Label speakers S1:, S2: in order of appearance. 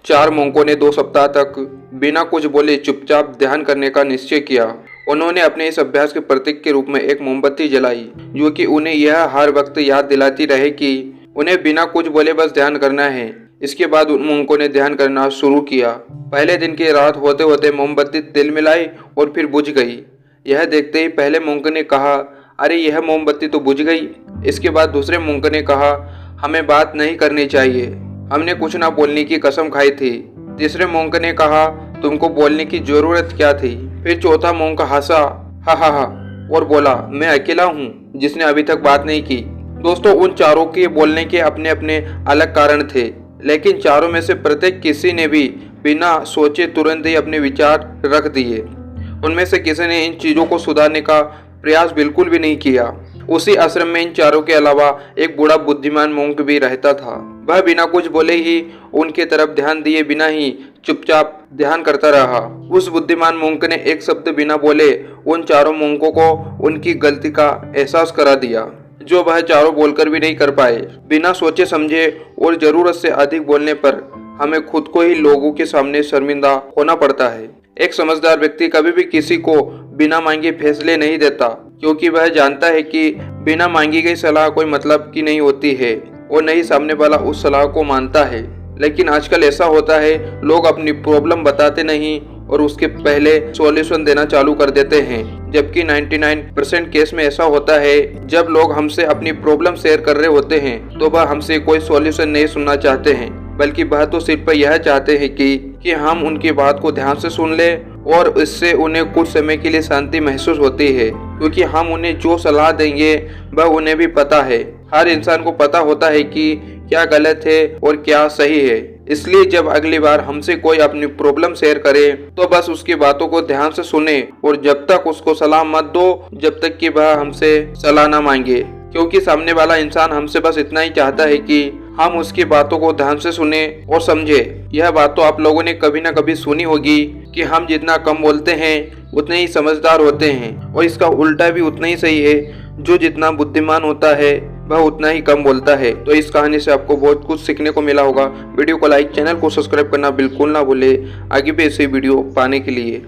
S1: 4 मोंकों ने 2 सप्ताह तक बिना कुछ बोले चुपचाप ध्यान करने का निश्चय किया। उन्होंने अपने इस अभ्यास के प्रतीक के रूप में एक मोमबत्ती जलाई, जो कि उन्हें यह हर वक्त याद दिलाती रहे कि उन्हें बिना कुछ बोले बस ध्यान करना है। इसके बाद उन मोंकों ने ध्यान करना शुरू किया। पहले दिन की रात होते होते मोमबत्ती तिलमिलाई और फिर बुझ गई। यह देखते ही पहले मोंक ने कहा, अरे यह मोमबत्ती तो बुझ गई। इसके बाद दूसरे मोंक ने कहा, हमें बात नहीं करनी चाहिए, हमने कुछ ना बोलने की कसम खाई थी। तीसरे मोंक ने कहा, तुमको बोलने की जरूरत क्या थी। फिर चौथा मोंक हंसा हा हा हा और बोला, मैं अकेला हूँ जिसने अभी तक बात नहीं की। दोस्तों, उन चारों के बोलने के अपने अपने अलग कारण थे, लेकिन चारों में से प्रत्येक किसी ने भी बिना सोचे तुरंत ही अपने विचार रख दिए। उनमें से किसी ने इन चीजों को सुधारने का प्रयास बिल्कुल भी नहीं किया। उसी आश्रम में इन चारों के अलावा एक बूढ़ा बुद्धिमान मोंक भी रहता था। वह बिना कुछ बोले ही उनके तरफ ध्यान दिए बिना ही चुपचाप ध्यान करता रहा। उस बुद्धिमान मोंक ने एक शब्द बिना बोले उन चारों मोंकों को उनकी गलती का एहसास करा दिया, जो वह चारों बोलकर भी नहीं कर पाए। बिना सोचे समझे और जरूरत से अधिक बोलने पर हमें खुद को ही लोगों के सामने शर्मिंदा होना पड़ता है। एक समझदार व्यक्ति कभी भी किसी को बिना मांगे फैसले नहीं देता, क्योंकि वह जानता है कि बिना मांगी गई सलाह कोई मतलब की नहीं होती है और नहीं सामने वाला उस सलाह को मानता है। लेकिन आजकल ऐसा होता है, लोग अपनी प्रॉब्लम बताते नहीं और उसके पहले सॉल्यूशन देना चालू कर देते हैं, जबकि 99% केस में ऐसा होता है, जब लोग हमसे अपनी प्रॉब्लम शेयर कर रहे होते हैं तो वह हमसे कोई सॉल्यूशन नहीं सुनना चाहते हैं, बल्कि वह तो सिर्फ यह चाहते हैं कि हम उनकी बात को ध्यान से सुन ले और इससे उन्हें कुछ समय के लिए शांति महसूस होती है, क्योंकि हम उन्हें जो सलाह देंगे वह उन्हें भी पता है। हर इंसान को पता होता है कि क्या गलत है और क्या सही है। इसलिए जब अगली बार हमसे कोई अपनी प्रॉब्लम शेयर करे तो बस उसकी बातों को ध्यान से सुने और जब तक उसको सलाह मत दो जब तक कि वह हमसे सलाह ना मांगे, क्योंकि सामने वाला इंसान हमसे बस इतना ही चाहता है कि हम उसकी बातों को ध्यान से सुने और समझे। यह बात तो आप लोगों ने कभी ना कभी सुनी होगी कि हम जितना कम बोलते हैं उतने ही समझदार होते हैं, और इसका उल्टा भी उतना ही सही है, जो जितना बुद्धिमान होता है वह उतना ही कम बोलता है। तो इस कहानी से आपको बहुत कुछ सीखने को मिला होगा। वीडियो को लाइक, चैनल को सब्सक्राइब करना बिल्कुल ना भूले आगे भी ऐसे वीडियो पाने के लिए।